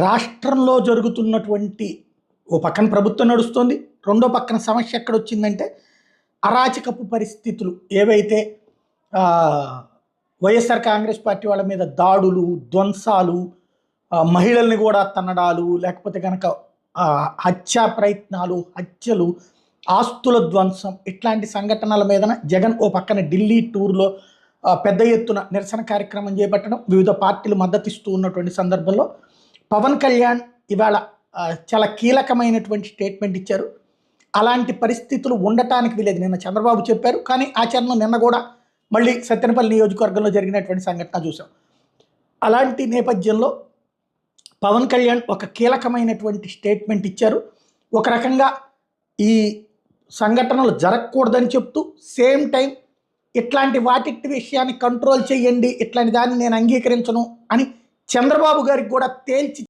రాష్ట్రంలో జరుగుతున్నటువంటి ఓ పక్కన ప్రభుత్వం నడుస్తోంది. రెండో పక్కన సమస్య ఎక్కడొచ్చిందంటే, అరాచకపు పరిస్థితులు ఏవైతే వైఎస్ఆర్ కాంగ్రెస్ పార్టీ వాళ్ళ మీద దాడులు, ధ్వంసాలు, మహిళల్ని కూడా తన్నడాలు, లేకపోతే గనక హత్యా ప్రయత్నాలు, హత్యలు, ఆస్తుల ధ్వంసం ఇట్లాంటి సంఘటనల మీదన జగన్ ఓ పక్కన ఢిల్లీ టూర్‌లో పెద్ద ఎత్తున నిరసన కార్యక్రమం చేపట్టడం, వివిధ పార్టీలు మద్దతిస్తూ ఉన్నటువంటి సందర్భంలో పవన్ కళ్యాణ్ ఇవాళ చాలా కీలకమైనటువంటి స్టేట్మెంట్ ఇచ్చారు. అలాంటి పరిస్థితులు ఉండటానికి వీలేదు. నిన్న చంద్రబాబు చెప్పారు. కానీ ఆచరణలో నిన్న కూడా మళ్ళీ సత్తెనపల్లి నియోజకవర్గంలో జరిగినటువంటి సంఘటన చూసాం. అలాంటి నేపథ్యంలో పవన్ కళ్యాణ్ ఒక కీలకమైనటువంటి స్టేట్మెంట్ ఇచ్చారు. ఒక రకంగా ఈ సంఘటనలు జరగకూడదని చెప్తూ సేమ్ టైం ఇట్లాంటి వాటి విషయాన్ని కంట్రోల్ చేయండి, ఇట్లాంటి దాన్ని నేను అంగీకరించను అని చంద్రబాబు గారికి కూడా తేల్చి